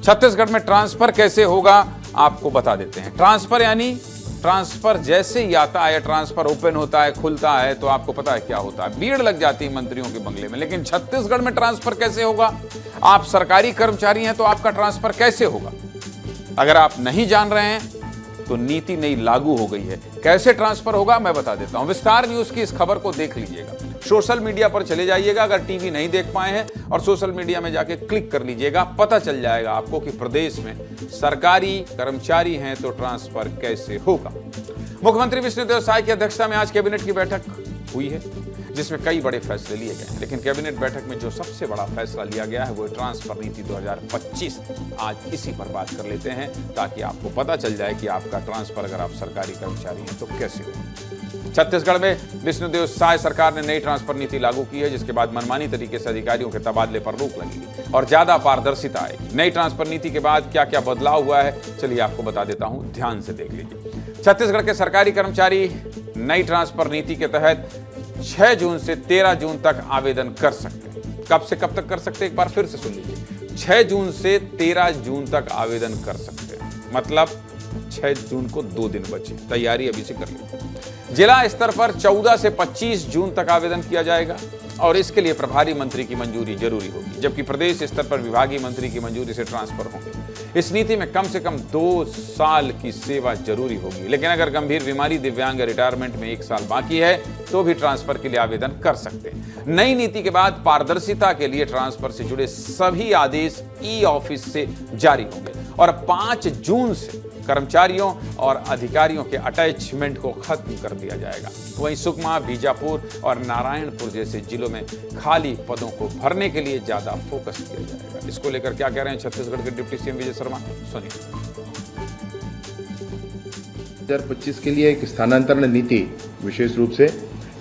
छत्तीसगढ़ में ट्रांसफर कैसे होगा आपको बता देते हैं। ट्रांसफर यानी ट्रांसफर जैसे ही आता है, ट्रांसफर ओपन होता है, खुलता है, तो आपको पता है क्या होता है, भीड़ लग जाती है मंत्रियों के बंगले में। लेकिन छत्तीसगढ़ में ट्रांसफर कैसे होगा? आप सरकारी कर्मचारी हैं तो आपका ट्रांसफर कैसे होगा? अगर आप नहीं जान रहे हैं तो नीति नई लागू हो गई है। कैसे ट्रांसफर होगा मैं बता देता हूं। विस्तार न्यूज की इस खबर को देख लीजिएगा। सोशल मीडिया पर चले जाइएगा, अगर टीवी नहीं देख पाए हैं, और सोशल मीडिया में जाके क्लिक कर लीजिएगा। पता चल जाएगा आपको कि प्रदेश में सरकारी कर्मचारी हैं तो ट्रांसफर कैसे होगा। मुख्यमंत्री विष्णुदेव साय की अध्यक्षता में आज कैबिनेट की बैठक हुई है, जिसमें कई बड़े फैसले लिए गए हैं। लेकिन कैबिनेट बैठक में जो सबसे बड़ा फैसला लिया गया है वो ट्रांसफर नीति 2025। आज इसी पर बात कर लेते हैं ताकि आपको पता चल जाए कि आपका ट्रांसफर अगर आप सरकारी कर्मचारी हैं तो कैसे हो। छत्तीसगढ़ में विष्णुदेव साय सरकार ने नई ट्रांसफर नीति लागू की है, जिसके बाद मनमानी तरीके से अधिकारियों के तबादले पर रोक लगेगी और ज्यादा पारदर्शिता आएगी। नई ट्रांसफर नीति के बाद क्या क्या बदलाव हुआ है, चलिए आपको बता देता हूं, ध्यान से देख लीजिए। छत्तीसगढ़ के सरकारी कर्मचारी नई ट्रांसफर नीति के तहत 6 जून से 13 जून तक आवेदन कर सकते हैं। कब से कब तक कर सकते हैं, एक बार फिर से सुन लीजिए। 6 जून से 13 जून तक आवेदन कर सकते हैं, मतलब 6 जून को 2 दिन बचे, तैयारी अभी से कर लीजिए। जिला स्तर पर 14 से 25 जून तक आवेदन किया जाएगा और इसके लिए प्रभारी मंत्री की मंजूरी जरूरी होगी, जबकि प्रदेश स्तर पर विभागीय मंत्री की मंजूरी से ट्रांसफर होंगे। इस नीति में कम से कम 2 साल की सेवा जरूरी होगी, लेकिन अगर गंभीर बीमारी, दिव्यांग या रिटायरमेंट में 1 साल बाकी है तो भी ट्रांसफर के लिए आवेदन कर सकते हैं। नई नीति के बाद पारदर्शिता के लिए ट्रांसफर से जुड़े सभी आदेश ई ऑफिस से जारी होंगे और 5 जून से कर्मचारियों और अधिकारियों के अटैचमेंट को खत्म कर दिया जाएगा। वहीं सुकमा, बीजापुर और नारायणपुर जैसे जिलों में खाली पदों को भरने के लिए ज्यादा फोकस किया जाएगा। इसको लेकर क्या कह रहे हैं छत्तीसगढ़ के डिप्टी सीएम विजय शर्मा, सुनिए। 2025 के लिए एक स्थानांतरण नीति विशेष रूप से,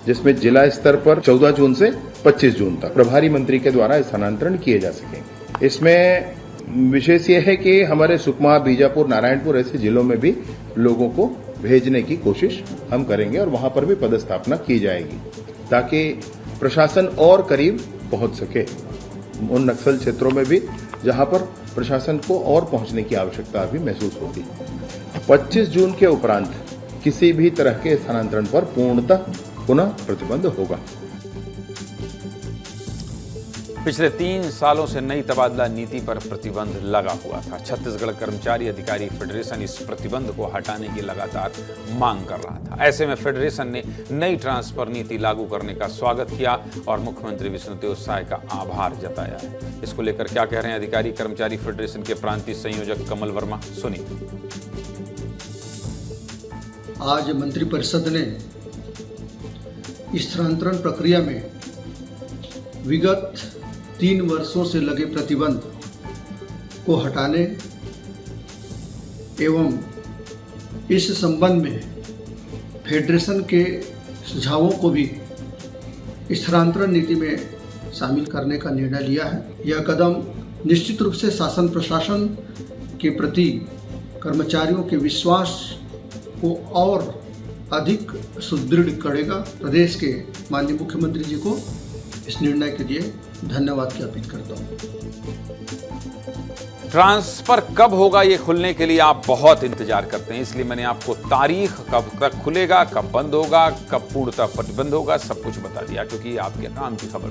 जिसमें जिला स्तर पर 14 जून से 25 जून तक प्रभारी मंत्री के द्वारा स्थानांतरण किए जा सकेंगे। इसमें विशेष यह है कि हमारे सुकमा, बीजापुर, नारायणपुर ऐसे जिलों में भी लोगों को भेजने की कोशिश हम करेंगे और वहां पर भी पदस्थापना की जाएगी ताकि प्रशासन और करीब पहुंच सके उन नक्सल क्षेत्रों में भी जहां पर प्रशासन को और पहुंचने की आवश्यकता भी महसूस होगी। 25 जून के उपरांत किसी भी तरह के स्थानांतरण पर पूर्णतः पुनः प्रतिबंध होगा। पिछले 3 सालों से नई तबादला नीति पर प्रतिबंध लगा हुआ था। छत्तीसगढ़ कर्मचारी अधिकारी फेडरेशन इस प्रतिबंध को हटाने की लगातार मांग कर रहा था। ऐसे में फेडरेशन ने नई ट्रांसफर नीति लागू करने का स्वागत किया और मुख्यमंत्री विष्णुदेव साय का आभार जताया है। इसको लेकर क्या कह रहे हैं अधिकारी कर्मचारी फेडरेशन के प्रांतीय संयोजक कमल वर्मा, सुनिए। आज मंत्रिपरिषद ने स्थानांतरण प्रक्रिया में विगत 3 वर्षों से लगे प्रतिबंध को हटाने एवं इस संबंध में फेडरेशन के सुझावों को भी स्थानांतरण नीति में शामिल करने का निर्णय लिया है। यह कदम निश्चित रूप से शासन प्रशासन के प्रति कर्मचारियों के विश्वास को और अधिक सुदृढ़ करेगा। प्रदेश के माननीय मुख्यमंत्री जी को इस निर्णय के लिए धन्यवाद ज्ञापित करता हूं। ट्रांसफर कब होगा ये खुलने के लिए आप बहुत इंतजार करते हैं, इसलिए मैंने आपको तारीख, कब तक खुलेगा, कब बंद होगा, कब पूर्णतः प्रतिबंध होगा, सब कुछ बता दिया, क्योंकि आपके काम की खबर